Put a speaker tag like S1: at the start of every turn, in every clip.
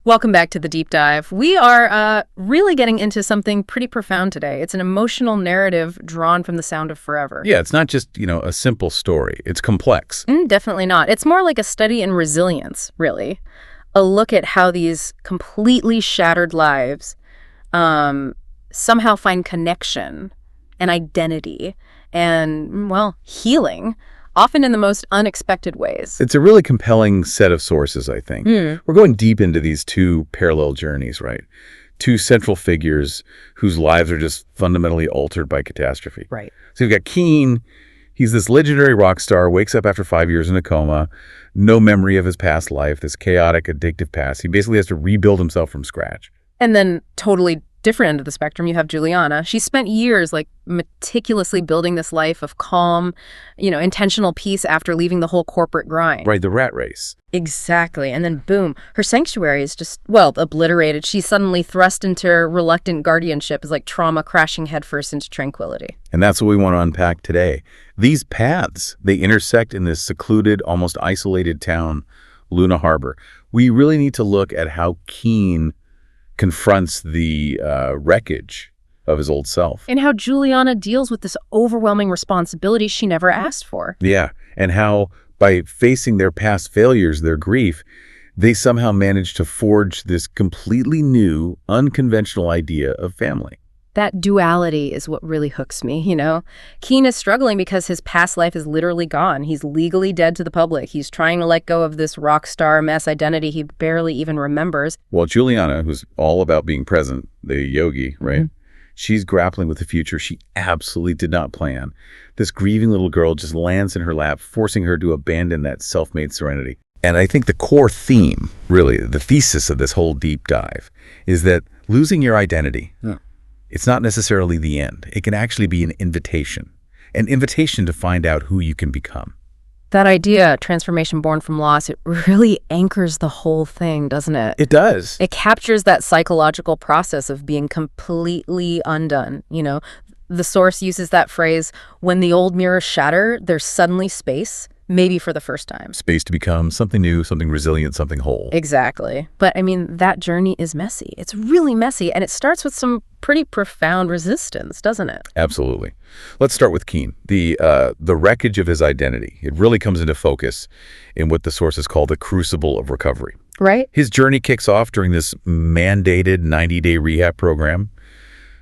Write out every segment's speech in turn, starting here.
S1: Welcome back to the deep dive. We are really getting into something pretty profound today. It's an emotional narrative drawn from the sound of forever.
S2: Yeah, it's not just, a simple story. It's complex.
S1: Definitely not. It's more like a study in resilience, really. A look at how these completely shattered lives somehow find connection and identity and, well, healing, often in the most unexpected ways.
S2: It's a really compelling set of sources, I think. We're going deep into these two parallel journeys, right? Two central figures whose lives are just fundamentally altered by catastrophe.
S1: Right.
S2: So you've got Keane. He's this legendary rock star, wakes up after 5 years in a coma, no memory of his past life, this chaotic, addictive past. He basically has to rebuild himself from scratch.
S1: And then totally different end of the spectrum, you have Juliana. She spent years meticulously building this life of calm, intentional peace after leaving the whole corporate grind.
S2: Right, the rat race.
S1: Exactly. And then boom, her sanctuary is just, obliterated. She's suddenly thrust into reluctant guardianship as trauma crashing headfirst into tranquility.
S2: And that's what we want to unpack today. These paths, they intersect in this secluded, almost isolated town, Luna Harbor. We really need to look at how Keane confronts the wreckage of his old self.
S1: And how Juliana deals with this overwhelming responsibility she never asked for.
S2: Yeah, and how by facing their past failures, their grief, they somehow manage to forge this completely new, unconventional idea of family.
S1: That duality is what really hooks me, Keane is struggling because his past life is literally gone. He's legally dead to the public. He's trying to let go of this rock star mess identity he barely even remembers.
S2: Well, Juliana, who's all about being present, the yogi, right? She's grappling with the future she absolutely did not plan. This grieving little girl just lands in her lap, forcing her to abandon that self-made serenity. And I think the core theme, really, the thesis of this whole deep dive, is that losing your identity, it's not necessarily the end. It can actually be an invitation to find out who you can become.
S1: That idea, transformation born from loss, it really anchors the whole thing, doesn't it?
S2: It does.
S1: It captures that psychological process of being completely undone. The source uses that phrase, when the old mirrors shatter, there's suddenly space, maybe for the first time.
S2: Space to become something new, something resilient, something whole.
S1: Exactly. But that journey is messy. It's really messy, and it starts with some pretty profound resistance, doesn't it?
S2: Absolutely. Let's start with Keane. The wreckage of his identity. It really comes into focus in what the sources call the crucible of recovery.
S1: Right.
S2: His journey kicks off during this mandated 90-day rehab program,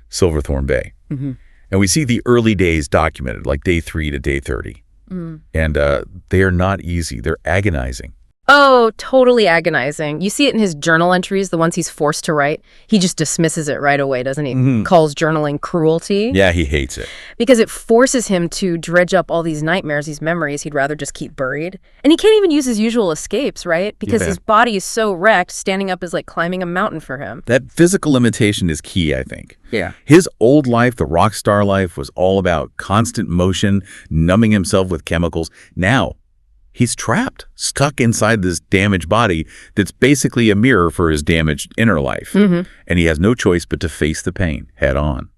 S2: Silverthorne Bay. And we see the early days documented, like day 3 to day 30. And they are not easy. They're agonizing.
S1: Oh, totally agonizing. You see it in his journal entries, the ones he's forced to write. He just dismisses it right away, doesn't he? Calls journaling cruelty.
S2: Yeah, he hates it.
S1: Because it forces him to dredge up all these nightmares, these memories he'd rather just keep buried. And he can't even use his usual escapes, right? Because his body is so wrecked, standing up is like climbing a mountain for him.
S2: That physical limitation is key, I think.
S1: Yeah.
S2: His old life, the rock star life, was all about constant motion, numbing himself with chemicals. Now, he's trapped, stuck inside this damaged body that's basically a mirror for his damaged inner life. And he has no choice but to face the pain head on.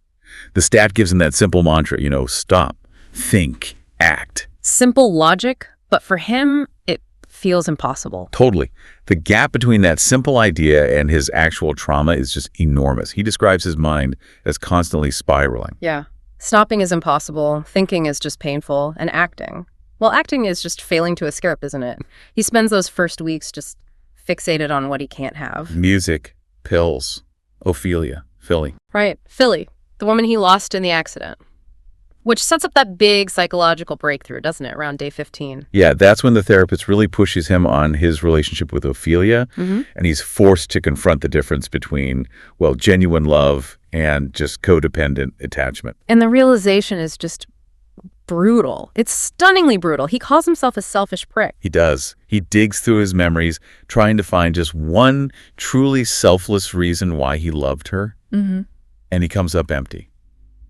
S2: The stat gives him that simple mantra, stop, think, act.
S1: Simple logic, but for him, it feels impossible.
S2: Totally. The gap between that simple idea and his actual trauma is just enormous. He describes his mind as constantly spiraling.
S1: Yeah. Stopping is impossible, thinking is just painful, and acting. Well, acting is just failing to escape, isn't it? He spends those first weeks just fixated on what he can't have.
S2: Music, pills, Ophelia, Philly.
S1: Right, Philly, the woman he lost in the accident. Which sets up that big psychological breakthrough, doesn't it, around day 15?
S2: Yeah, that's when the therapist really pushes him on his relationship with Ophelia, and he's forced to confront the difference between, genuine love and just codependent attachment.
S1: And the realization is just brutal. It's stunningly brutal. He calls himself a selfish prick.
S2: He does. He digs through his memories, trying to find just one truly selfless reason why he loved her, and he comes up empty.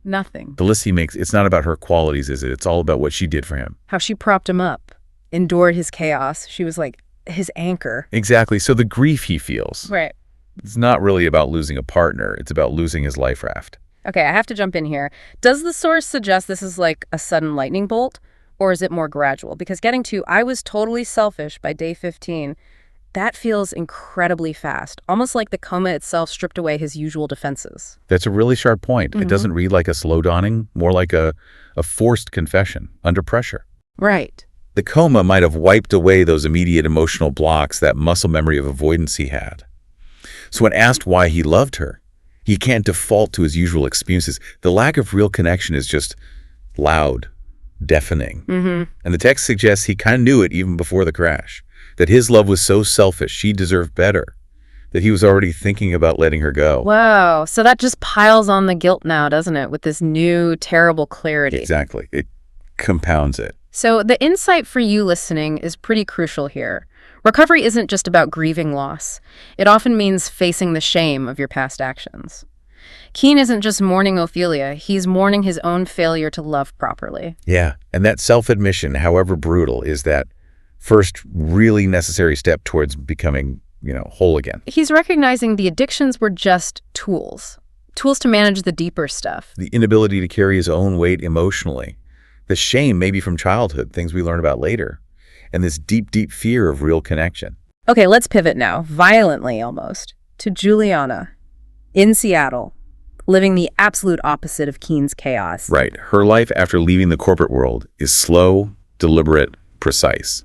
S1: Nothing.
S2: The list he makes, it's not about her qualities, is it? It's all about what she did for him.
S1: How she propped him up, endured his chaos. She was like his anchor.
S2: Exactly. So the grief he feels,
S1: Right.
S2: it's not really about losing a partner. It's about losing his life raft.
S1: Okay, I have to jump in here. Does the source suggest this is like a sudden lightning bolt, or is it more gradual? Because getting to I was totally selfish by day 15 That feels incredibly fast, almost like the coma itself stripped away his usual defenses.
S2: That's a really sharp point. It doesn't read like a slow dawning, more like a forced confession under pressure.
S1: Right.
S2: The coma might have wiped away those immediate emotional blocks, that muscle memory of avoidance he had. So when asked why he loved her, he can't default to his usual excuses. The lack of real connection is just loud, deafening. And the text suggests he kind of knew it even before the crash, that his love was so selfish, she deserved better, that he was already thinking about letting her go.
S1: Wow. So that just piles on the guilt now, doesn't it, with this new, terrible clarity?
S2: Exactly. It compounds it.
S1: So the insight for you listening is pretty crucial here. Recovery isn't just about grieving loss. It often means facing the shame of your past actions. Keen isn't just mourning Ophelia, he's mourning his own failure to love properly.
S2: Yeah, and that self-admission, however brutal, is that first really necessary step towards becoming, whole again.
S1: He's recognizing the addictions were just tools to manage the deeper stuff.
S2: The inability to carry his own weight emotionally. The shame maybe from childhood, things we learn about later. And this deep, deep fear of real connection.
S1: Okay, let's pivot now, violently almost, to Juliana in Seattle, living the absolute opposite of Keen's chaos.
S2: Right. Her life after leaving the corporate world is slow, deliberate, precise.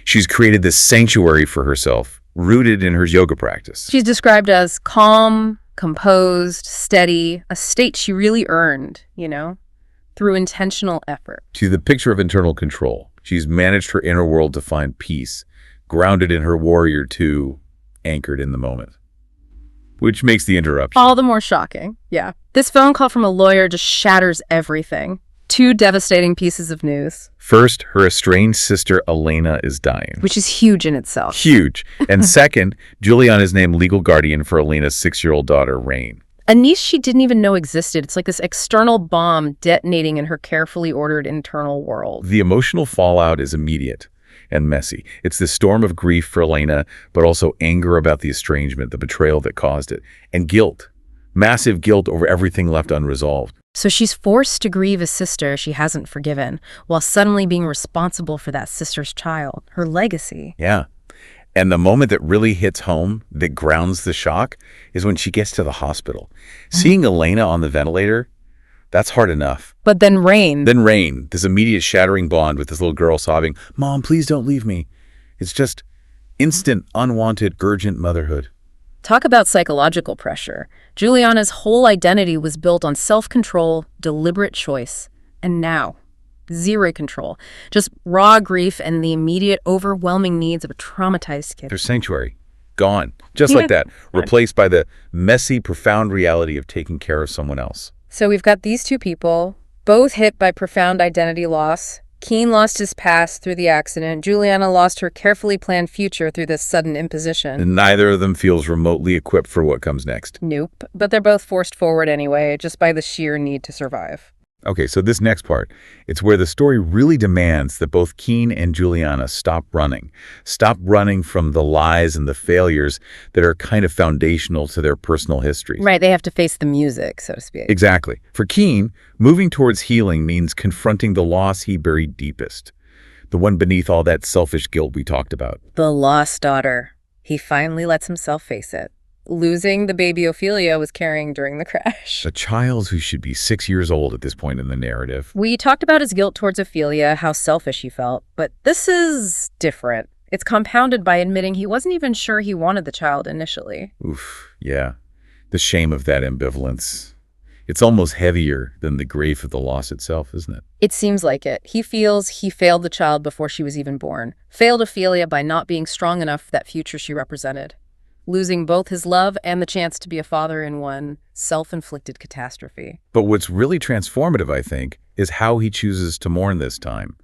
S2: She's created this sanctuary for herself, rooted in her yoga practice.
S1: She's described as calm, composed, steady, a state she really earned, through intentional effort.
S2: She's the picture of internal control. She's managed her inner world to find peace, grounded in her warrior two, anchored in the moment. Which makes the interruption
S1: all the more shocking. Yeah. This phone call from a lawyer just shatters everything. Two devastating pieces of news.
S2: First, her estranged sister Elena is dying.
S1: Which is huge in itself.
S2: Huge. And second, Juliana is named legal guardian for Elena's 6-year-old daughter, Rain.
S1: A niece she didn't even know existed. It's like this external bomb detonating in her carefully ordered internal world.
S2: The emotional fallout is immediate and messy. It's this storm of grief for Elena, but also anger about the estrangement, the betrayal that caused it, and guilt. Massive guilt over everything left unresolved.
S1: So she's forced to grieve a sister she hasn't forgiven, while suddenly being responsible for that sister's child, her legacy.
S2: Yeah. And the moment that really hits home, that grounds the shock, is when she gets to the hospital. Seeing Elena on the ventilator, that's hard enough.
S1: But then Rain.
S2: This immediate shattering bond with this little girl sobbing, "Mom, please don't leave me." It's just instant, unwanted, urgent motherhood.
S1: Talk about psychological pressure. Juliana's whole identity was built on self-control, deliberate choice. And now, zero control. Just raw grief and the immediate, overwhelming needs of a traumatized kid.
S2: Their sanctuary, gone. Just like that, replaced by the messy, profound reality of taking care of someone else.
S1: So we've got these two people, both hit by profound identity loss. Keen lost his past through the accident. Juliana lost her carefully planned future through this sudden imposition.
S2: And neither of them feels remotely equipped for what comes next.
S1: Nope. But they're both forced forward anyway, just by the sheer need to survive.
S2: Okay, so this next part, it's where the story really demands that both Keen and Juliana stop running from the lies and the failures that are kind of foundational to their personal histories.
S1: Right, they have to face the music, so to speak.
S2: Exactly. For Keen, moving towards healing means confronting the loss he buried deepest, the one beneath all that selfish guilt we talked about.
S1: The lost daughter. He finally lets himself face it. Losing the baby Ophelia was carrying during the crash.
S2: A child who should be 6 years old at this point in the narrative.
S1: We talked about his guilt towards Ophelia, how selfish he felt, but this is different. It's compounded by admitting he wasn't even sure he wanted the child initially.
S2: Oof, yeah. The shame of that ambivalence. It's almost heavier than the grief of the loss itself, isn't it?
S1: It seems like it. He feels he failed the child before she was even born. Failed Ophelia by not being strong enough for that future she represented. Losing both his love and the chance to be a father in one self-inflicted catastrophe.
S2: But what's really transformative, I think, is how he chooses to mourn this time.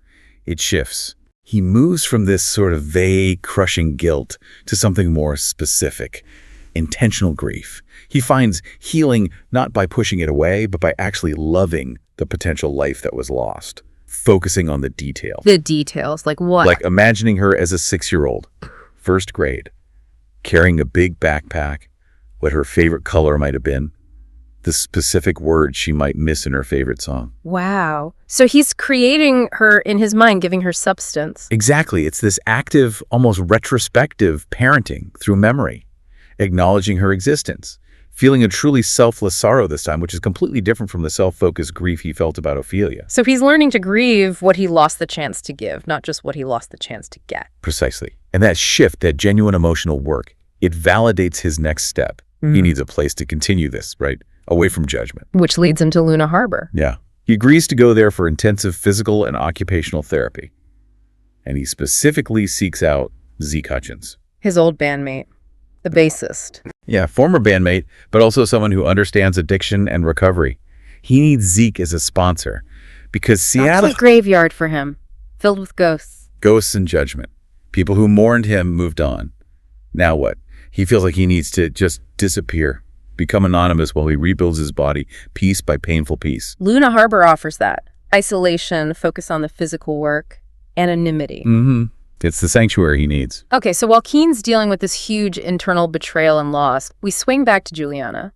S2: It shifts. He moves from this sort of vague, crushing guilt to something more specific, intentional grief. He finds healing not by pushing it away, but by actually loving the potential life that was lost, focusing on the detail.
S1: The details, like what?
S2: Like imagining her as a 6-year-old, first grade, carrying a big backpack, what her favorite color might have been, the specific words she might miss in her favorite song.
S1: Wow. So he's creating her in his mind, giving her substance.
S2: Exactly. It's this active, almost retrospective parenting through memory, acknowledging her existence, feeling a truly selfless sorrow this time, which is completely different from the self-focused grief he felt about Ophelia.
S1: So he's learning to grieve what he lost the chance to give, not just what he lost the chance to get.
S2: Precisely. And that shift, that genuine emotional work, it validates his next step. He needs a place to continue this, right? Away from judgment.
S1: Which leads him to Luna Harbor.
S2: Yeah. He agrees to go there for intensive physical and occupational therapy. And he specifically seeks out Zeke Hutchins.
S1: His old bandmate. The bassist.
S2: Yeah, former bandmate, but also someone who understands addiction and recovery. He needs Zeke as a sponsor because Seattle...
S1: That's a graveyard for him, filled with ghosts.
S2: Ghosts and judgment. People who mourned him moved on. Now what? He feels like he needs to just disappear, become anonymous while he rebuilds his body piece by painful piece.
S1: Luna Harbor offers that. Isolation, focus on the physical work, anonymity.
S2: It's the sanctuary he needs.
S1: Okay, so while Keen's dealing with this huge internal betrayal and loss, we swing back to Juliana.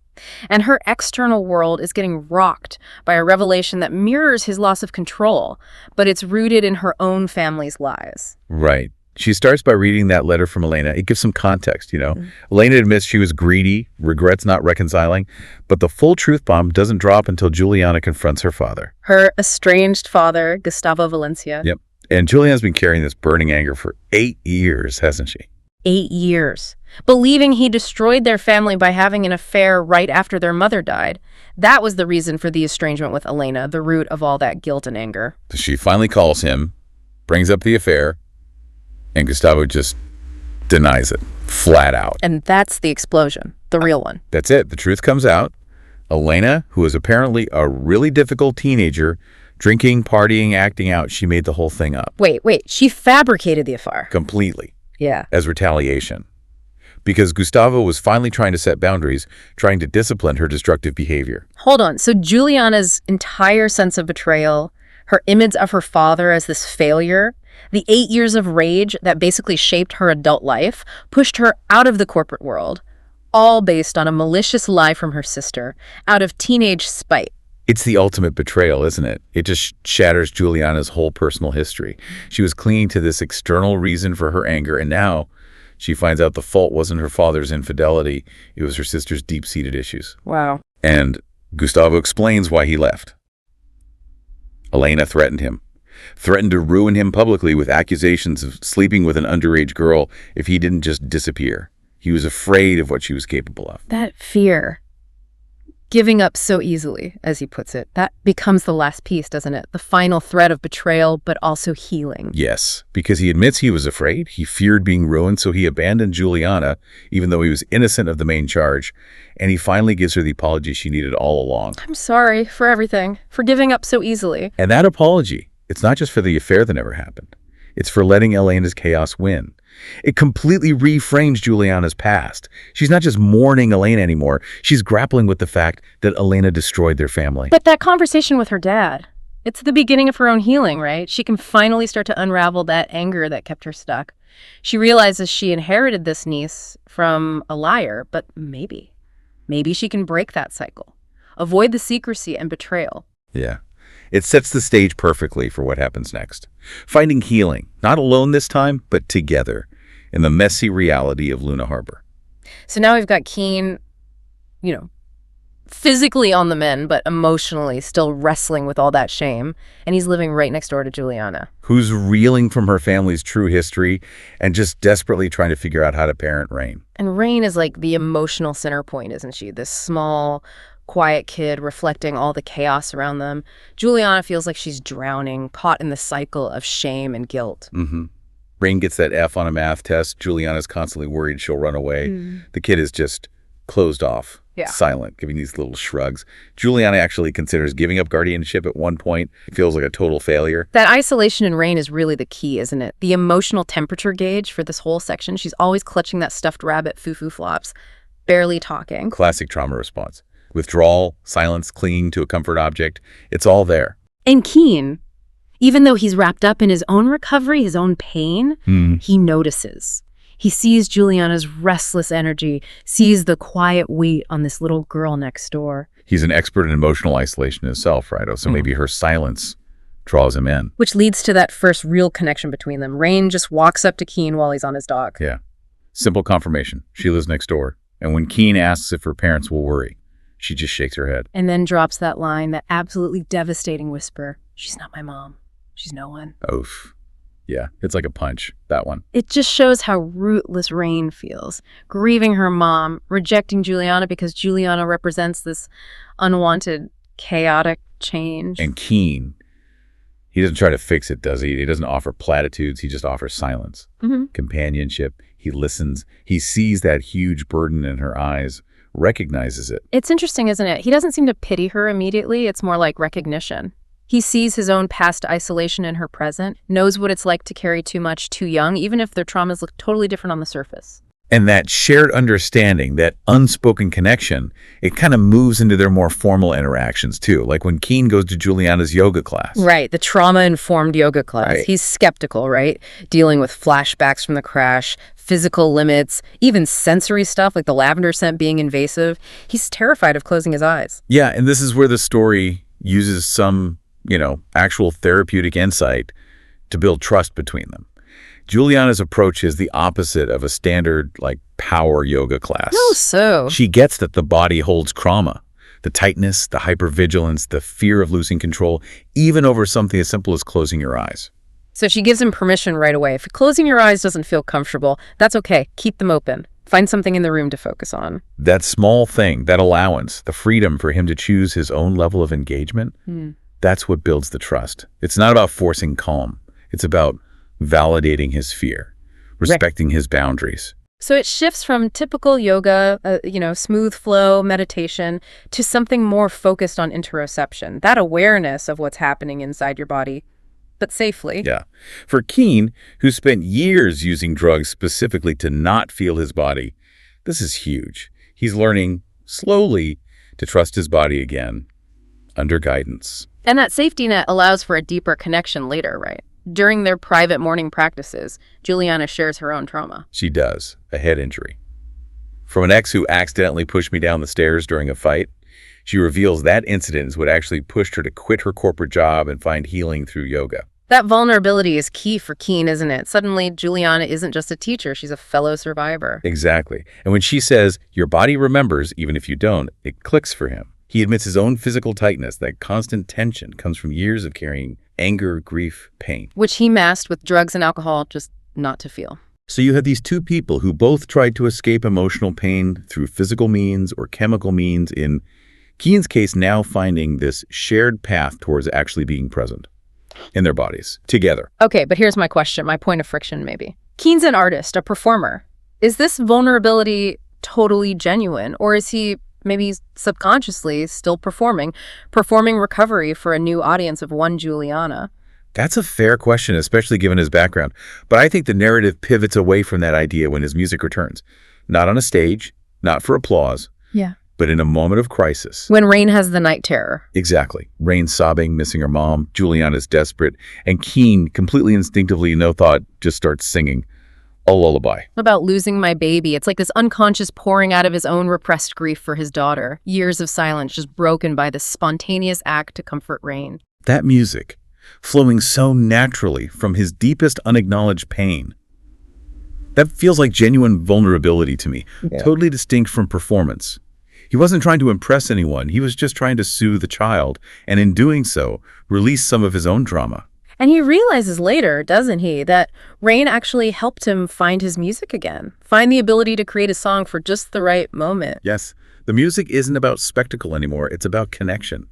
S1: And her external world is getting rocked by a revelation that mirrors his loss of control, but it's rooted in her own family's lies.
S2: Right. She starts by reading that letter from Elena. It gives some context, Elena admits she was greedy, regrets not reconciling, but the full truth bomb doesn't drop until Juliana confronts her father.
S1: Her estranged father, Gustavo Valencia.
S2: Yep. And Juliana's been carrying this burning anger for 8 years, hasn't she?
S1: 8 years. Believing he destroyed their family by having an affair right after their mother died. That was the reason for the estrangement with Elena, the root of all that guilt and anger.
S2: So she finally calls him, brings up the affair, and Gustavo just denies it, flat out.
S1: And that's the explosion, the real one.
S2: That's it. The truth comes out. Elena, who is apparently a really difficult teenager, drinking, partying, acting out, she made the whole thing up.
S1: Wait. She fabricated the affair.
S2: Completely.
S1: Yeah.
S2: As retaliation. Because Gustavo was finally trying to set boundaries, trying to discipline her destructive behavior.
S1: Hold on. So Juliana's entire sense of betrayal, her image of her father as this failure, the 8 years of rage that basically shaped her adult life, pushed her out of the corporate world, all based on a malicious lie from her sister, out of teenage spite.
S2: It's the ultimate betrayal, isn't it? It just shatters Juliana's whole personal history. She was clinging to this external reason for her anger, and now she finds out the fault wasn't her father's infidelity, it was her sister's deep-seated issues.
S1: Wow.
S2: And Gustavo explains why he left. Elena threatened him. Threatened to ruin him publicly with accusations of sleeping with an underage girl if he didn't just disappear. He was afraid of what she was capable of.
S1: That fear, giving up so easily, as he puts it, that becomes the last piece, doesn't it? The final thread of betrayal, but also healing.
S2: Yes, because he admits he was afraid. He feared being ruined, so he abandoned Juliana, even though he was innocent of the main charge. And he finally gives her the apology she needed all along.
S1: I'm sorry for everything, for giving up so easily.
S2: And that apology, it's not just for the affair that never happened. It's for letting Elena's chaos win. It completely reframes Juliana's past. She's not just mourning Elena anymore. She's grappling with the fact that Elena destroyed their family.
S1: But that conversation with her dad, it's the beginning of her own healing, right? She can finally start to unravel that anger that kept her stuck. She realizes she inherited this niece from a liar, but maybe she can break that cycle. Avoid the secrecy and betrayal.
S2: Yeah. It sets the stage perfectly for what happens next. Finding healing, not alone this time, but together, in the messy reality of Luna Harbor.
S1: So now we've got Keen, physically on the mend, but emotionally still wrestling with all that shame. And he's living right next door to Juliana,
S2: who's reeling from her family's true history and just desperately trying to figure out how to parent Rain.
S1: And Rain is like the emotional center point, isn't she? This small, quiet kid reflecting all the chaos around them. Juliana feels like she's drowning, caught in the cycle of shame and guilt.
S2: Rain gets that F on a math test. Juliana's constantly worried she'll run away. The kid is just closed off, silent, giving these little shrugs. Juliana actually considers giving up guardianship at one point. It feels like a total failure.
S1: That isolation in Rain is really the key, isn't it? The emotional temperature gauge for this whole section. She's always clutching that stuffed rabbit, foo-foo flops, barely talking.
S2: Classic trauma response. Withdrawal, silence, clinging to a comfort object. It's all there.
S1: And Keen, even though he's wrapped up in his own recovery, his own pain, he notices. He sees Juliana's restless energy, sees the quiet weight on this little girl next door.
S2: He's an expert in emotional isolation himself, right? So maybe her silence draws him in.
S1: Which leads to that first real connection between them. Rain just walks up to Keen while he's on his dog.
S2: Yeah. Simple confirmation. She lives next door. And when Keen asks if her parents will worry, she just shakes her head.
S1: And then drops that line, that absolutely devastating whisper, "She's not my mom. She's no one."
S2: Oof. Yeah, it's like a punch, that one.
S1: It just shows how rootless Rain feels, grieving her mom, rejecting Juliana because Juliana represents this unwanted, chaotic change.
S2: And Keen, he doesn't try to fix it, does he? He doesn't offer platitudes. He just offers silence, companionship. He listens. He sees that huge burden in her eyes, recognizes it.
S1: It's interesting, isn't it? He doesn't seem to pity her immediately. It's more like recognition. He sees his own past isolation in her present, knows what it's like to carry too much too young, even if their traumas look totally different on the surface.
S2: And that shared understanding, that unspoken connection, it kind of moves into their more formal interactions too. Like when Keen goes to Juliana's yoga class.
S1: Right, the trauma-informed yoga class.
S2: Right.
S1: He's skeptical, right? Dealing with flashbacks from the crash, physical limits, even sensory stuff like the lavender scent being invasive. He's terrified of closing his eyes.
S2: Yeah, and this is where the story uses some, actual therapeutic insight to build trust between them. Juliana's approach is the opposite of a standard, power yoga class.
S1: Oh, so?
S2: She gets that the body holds trauma, the tightness, the hypervigilance, the fear of losing control, even over something as simple as closing your eyes.
S1: So she gives him permission right away. If closing your eyes doesn't feel comfortable, that's okay. Keep them open. Find something in the room to focus on.
S2: That small thing, that allowance, the freedom for him to choose his own level of engagement, that's what builds the trust. It's not about forcing calm. It's about validating his fear, respecting his boundaries.
S1: So it shifts from typical yoga, smooth flow meditation, to something more focused on interoception, that awareness of what's happening inside your body, but safely.
S2: Yeah. For Keen, who spent years using drugs specifically to not feel his body, this is huge. He's learning slowly to trust his body again, under guidance.
S1: And that safety net allows for a deeper connection later, right? During their private morning practices, Juliana shares her own trauma.
S2: She does, a head injury. From an ex who accidentally pushed me down the stairs during a fight, she reveals that incident is what actually pushed her to quit her corporate job and find healing through yoga.
S1: That vulnerability is key for Keen, isn't it? Suddenly, Juliana isn't just a teacher, she's a fellow survivor.
S2: Exactly. And when she says, "Your body remembers, even if you don't," it clicks for him. He admits his own physical tightness, that constant tension, comes from years of carrying anger, grief, pain.
S1: Which he masked with drugs and alcohol just not to feel.
S2: So you have these two people who both tried to escape emotional pain through physical means or chemical means, in Keen's case now finding this shared path towards actually being present in their bodies, together.
S1: Okay, but here's my question, my point of friction maybe. Keen's an artist, a performer. Is this vulnerability totally genuine, or is he maybe subconsciously still performing recovery for a new audience of one Juliana?
S2: That's a fair question, especially given his background. But I think the narrative pivots away from that idea when his music returns. Not on a stage, not for applause, but in a moment of crisis.
S1: When Rain has the night terror.
S2: Exactly. Rain sobbing, missing her mom, Juliana's desperate, and Keen, completely instinctively, no thought, just starts singing a lullaby.
S1: About losing my baby. It's like this unconscious pouring out of his own repressed grief for his daughter. Years of silence just broken by this spontaneous act to comfort Rain.
S2: That music, flowing so naturally from his deepest unacknowledged pain, that feels like genuine vulnerability to me, totally distinct from performance. He wasn't trying to impress anyone. He was just trying to soothe the child, and in doing so, release some of his own trauma.
S1: And he realizes later, doesn't he, that Rain actually helped him find his music again, find the ability to create a song for just the right moment.
S2: Yes, the music isn't about spectacle anymore. It's about connection,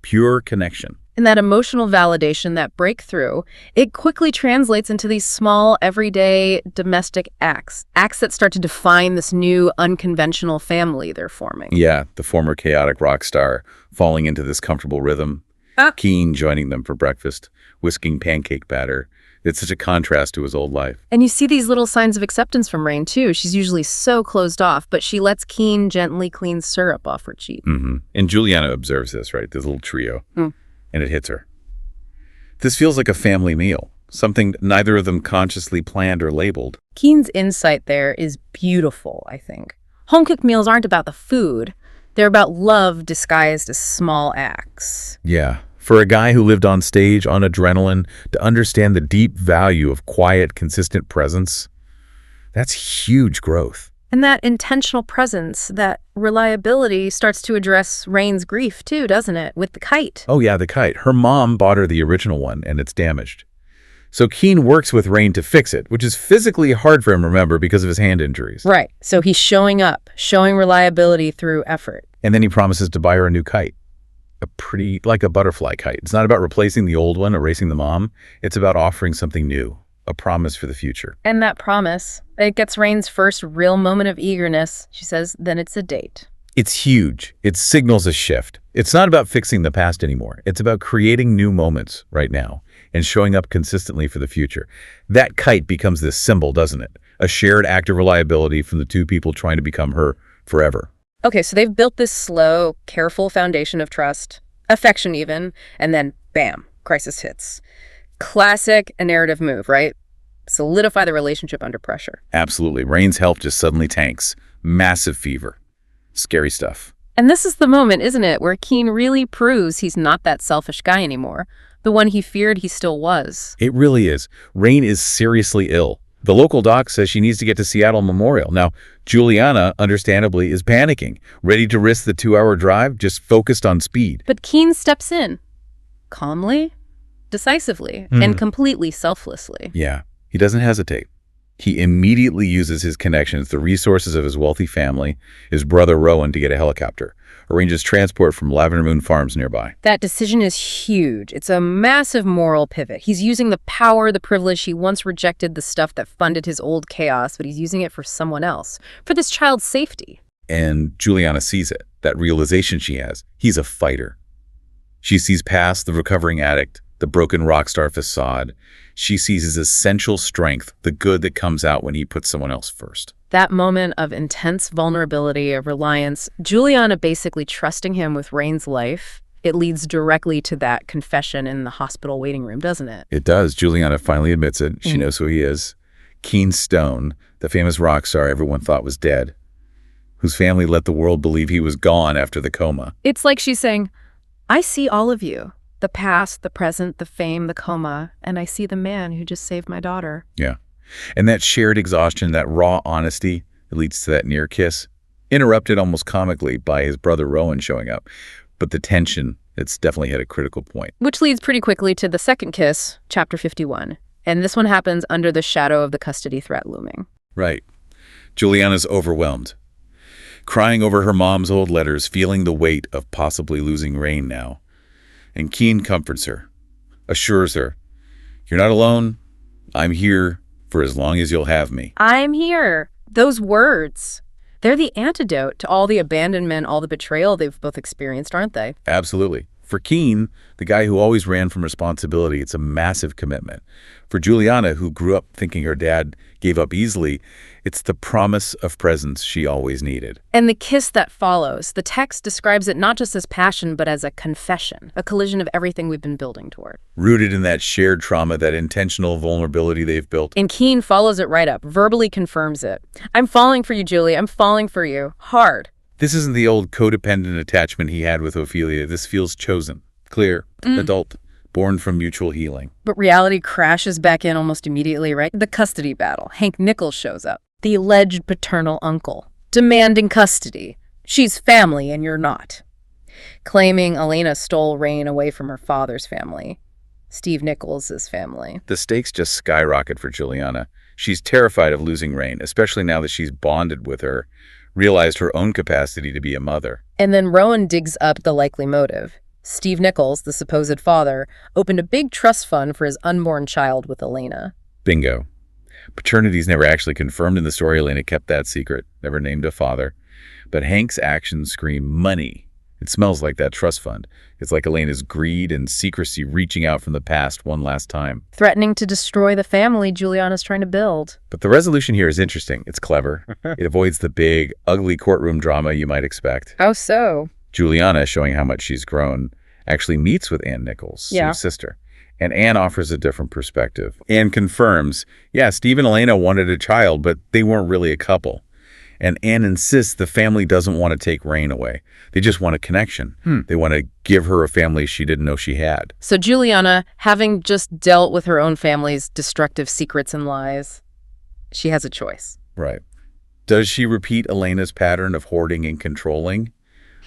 S2: pure connection.
S1: And that emotional validation, that breakthrough, it quickly translates into these small, everyday, domestic acts that start to define this new, unconventional family they're forming.
S2: Yeah, the former chaotic rock star falling into this comfortable rhythm, Keen joining them for breakfast, whisking pancake batter. It's such a contrast to his old life.
S1: And you see these little signs of acceptance from Rain, too. She's usually so closed off, but she lets Keen gently clean syrup off her cheek.
S2: And Juliana observes this, right? This little trio. And it hits her. This feels like a family meal, something neither of them consciously planned or labeled.
S1: Keen's insight there is beautiful, I think. Home-cooked meals aren't about the food. They're about love disguised as small acts.
S2: Yeah. For a guy who lived on stage on adrenaline to understand the deep value of quiet, consistent presence, that's huge growth.
S1: And that intentional presence, that reliability starts to address Rain's grief too, doesn't it? With the kite.
S2: Oh yeah, the kite. Her mom bought her the original one, and it's damaged. So Keen works with Rain to fix it, which is physically hard for him, remember, because of his hand injuries.
S1: Right. So he's showing up, showing reliability through effort.
S2: And then he promises to buy her a new kite. Like a butterfly kite. It's not about replacing the old one, erasing the mom. It's about offering something new, a promise for the future.
S1: And that promise, it gets Rain's first real moment of eagerness. She says, then it's a date.
S2: It's huge. It signals a shift. It's not about fixing the past anymore. It's about creating new moments right now and showing up consistently for the future. That kite becomes this symbol, doesn't it? A shared act of reliability from the two people trying to become her forever.
S1: Okay, so they've built this slow, careful foundation of trust, affection even, and then bam, crisis hits. Classic a narrative move, right? Solidify the relationship under pressure.
S2: Absolutely. Rain's health just suddenly tanks. Massive fever. Scary stuff.
S1: And this is the moment, isn't it, where Keen really proves he's not that selfish guy anymore. The one he feared he still was.
S2: It really is. Rain is seriously ill. The local doc says she needs to get to Seattle Memorial. Now, Juliana, understandably, is panicking, ready to risk the 2-hour drive, just focused on speed.
S1: But Keen steps in. Calmly, decisively, and completely selflessly.
S2: Yeah, he doesn't hesitate. He immediately uses his connections, the resources of his wealthy family, his brother Rowan, to get a helicopter, arranges transport from Lavender Moon Farms nearby.
S1: That decision is huge. It's a massive moral pivot. He's using the power, the privilege. He once rejected the stuff that funded his old chaos, but he's using it for someone else, for this child's safety.
S2: And Juliana sees it, that realization she has. He's a fighter. She sees past the recovering addict, the broken rock star facade. She sees his essential strength, the good that comes out when he puts someone else first.
S1: That moment of intense vulnerability, of reliance, Juliana basically trusting him with Rain's life, it leads directly to that confession in the hospital waiting room, doesn't it?
S2: It does. Juliana finally admits it. She knows who he is. Keen Stone, the famous rock star everyone thought was dead, whose family let the world believe he was gone after the coma.
S1: It's like she's saying, I see all of you. The past, the present, the fame, the coma, and I see the man who just saved my daughter.
S2: Yeah. And that shared exhaustion, that raw honesty, it leads to that near kiss, interrupted almost comically by his brother Rowan showing up. But the tension, it's definitely hit a critical point.
S1: Which leads pretty quickly to the second kiss, chapter 51. And this one happens under the shadow of the custody threat looming.
S2: Right. Juliana's overwhelmed, crying over her mom's old letters, feeling the weight of possibly losing Rain now. And Keen comforts her, assures her, you're not alone. I'm here for as long as you'll have me.
S1: I'm here. Those words, they're the antidote to all the abandonment, all the betrayal they've both experienced, aren't they?
S2: Absolutely. For Keen, the guy who always ran from responsibility, it's a massive commitment. For Juliana, who grew up thinking her dad gave up easily, it's the promise of presence she always needed.
S1: And the kiss that follows, the text describes it not just as passion, but as a confession, a collision of everything we've been building toward.
S2: Rooted in that shared trauma, that intentional vulnerability they've built.
S1: And Keen follows it right up, verbally confirms it. I'm falling for you, Julie. I'm falling for you. Hard.
S2: This isn't the old codependent attachment he had with Ophelia. This feels chosen, clear, adult, born from mutual healing.
S1: But reality crashes back in almost immediately, right? The custody battle. Hank Nichols shows up, the alleged paternal uncle, demanding custody. She's family and you're not. Claiming Elena stole Rain away from her father's family, Steve Nichols' family.
S2: The stakes just skyrocket for Juliana. She's terrified of losing Rain, especially now that she's bonded with her, realized her own capacity to be a mother.
S1: And then Rowan digs up the likely motive. Steve Nichols, the supposed father, opened a big trust fund for his unborn child with Elena.
S2: Bingo. Paternity's never actually confirmed in the story. Elena kept that secret, never named a father. But Hank's actions scream money. It smells like that trust fund. It's like Elena's greed and secrecy reaching out from the past one last time.
S1: Threatening to destroy the family Juliana's trying to build.
S2: But the resolution here is interesting. It's clever. It avoids the big, ugly courtroom drama you might expect.
S1: How so?
S2: Juliana, showing how much she's grown, actually meets with Ann Nichols, Steve's sister. And Ann offers a different perspective. Ann confirms, yeah, Steve and Elena wanted a child, but they weren't really a couple. And Anne insists the family doesn't want to take Rain away. They just want a connection. They want to give her a family she didn't know she had.
S1: So Juliana, having just dealt with her own family's destructive secrets and lies, she has a choice.
S2: Right. Does she repeat Elena's pattern of hoarding and controlling?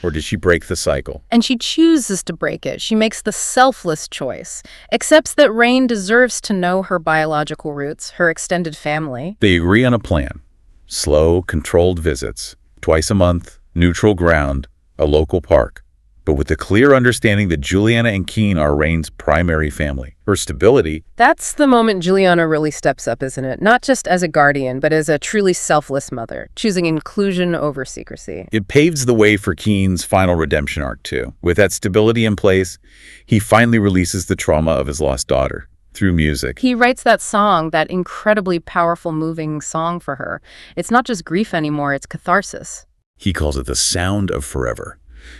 S2: Or does she break the cycle?
S1: And she chooses to break it. She makes the selfless choice, accepts that Rain deserves to know her biological roots, her extended family.
S2: They agree on a plan. Slow, controlled visits, twice a month, neutral ground, a local park. But with the clear understanding that Juliana and Keen are Rain's primary family. Her stability.
S1: That's the moment Juliana really steps up, isn't it? Not just as a guardian, but as a truly selfless mother, choosing inclusion over secrecy.
S2: It paves the way for Keen's final redemption arc, too. With that stability in place, he finally releases the trauma of his lost daughter through music.
S1: He writes that song, that incredibly powerful, moving song for her. It's not just grief anymore, it's catharsis.
S2: He calls it the sound of forever.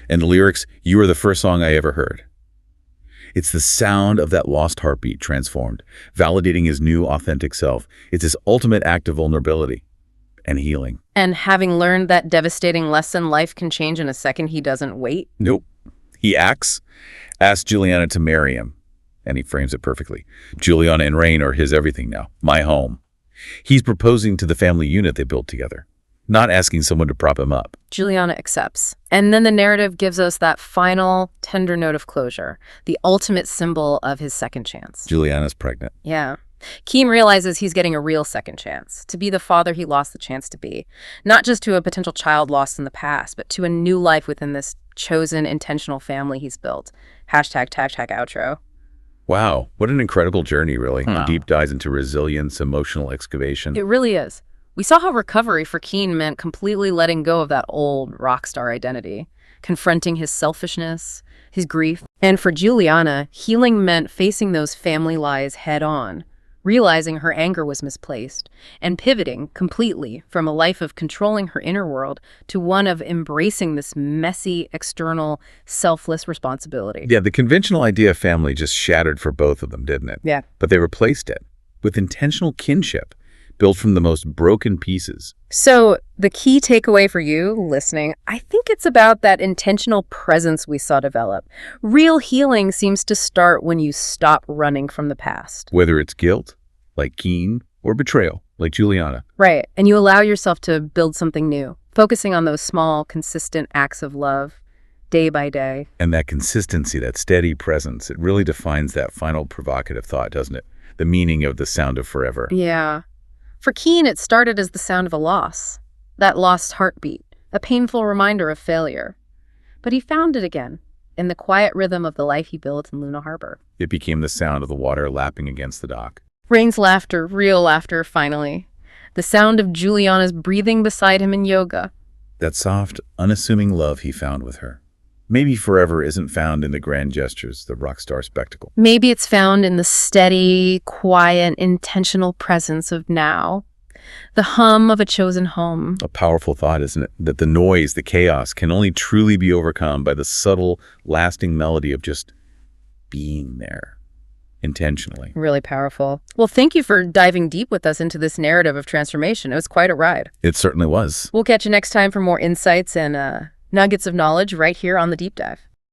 S2: And the lyrics, "You are the first song I ever heard." It's the sound of that lost heartbeat transformed, validating his new authentic self. It's his ultimate act of vulnerability and healing.
S1: And having learned that devastating lesson, life can change in a second, he doesn't wait.
S2: Nope. He asks Juliana to marry him. And he frames it perfectly. Juliana and Rain are his everything now, my home. He's proposing to the family unit they built together, not asking someone to prop him up.
S1: Juliana accepts. And then the narrative gives us that final, tender note of closure, the ultimate symbol of his second chance.
S2: Juliana's pregnant.
S1: Yeah. Keem realizes he's getting a real second chance, to be the father he lost the chance to be. Not just to a potential child lost in the past, but to a new life within this chosen, intentional family he's built. Hashtag outro.
S2: Wow, what an incredible journey, really.
S1: Wow.
S2: Deep dives into resilience, emotional excavation.
S1: It really is. We saw how recovery for Keen meant completely letting go of that old rock star identity, confronting his selfishness, his grief. And for Juliana, healing meant facing those family lies head on, realizing her anger was misplaced, and pivoting completely from a life of controlling her inner world to one of embracing this messy, external, selfless responsibility.
S2: Yeah, the conventional idea of family just shattered for both of them, didn't it?
S1: Yeah.
S2: But they replaced it with intentional kinship, built from the most broken pieces.
S1: So the key takeaway for you listening, I think it's about that intentional presence we saw develop. Real healing seems to start when you stop running from the past.
S2: Whether it's guilt, like Keen, or betrayal, like Juliana.
S1: Right. And you allow yourself to build something new, focusing on those small, consistent acts of love, day by day.
S2: And that consistency, that steady presence, it really defines that final provocative thought, doesn't it? The meaning of the sound of forever.
S1: Yeah. For Keen, it started as the sound of a loss, that lost heartbeat, a painful reminder of failure. But he found it again, in the quiet rhythm of the life he built in Luna Harbor.
S2: It became the sound of the water lapping against the dock.
S1: Rain's laughter, real laughter, finally. The sound of Juliana's breathing beside him in yoga.
S2: That soft, unassuming love he found with her. Maybe forever isn't found in the grand gestures, the rock star spectacle.
S1: Maybe it's found in the steady, quiet, intentional presence of now. The hum of a chosen home.
S2: A powerful thought, isn't it? That the noise, the chaos, can only truly be overcome by the subtle, lasting melody of just being there, intentionally.
S1: Really powerful. Well, thank you for diving deep with us into this narrative of transformation. It was quite a ride.
S2: It certainly was.
S1: We'll catch you next time for more insights and nuggets of knowledge right here on The Deep Dive.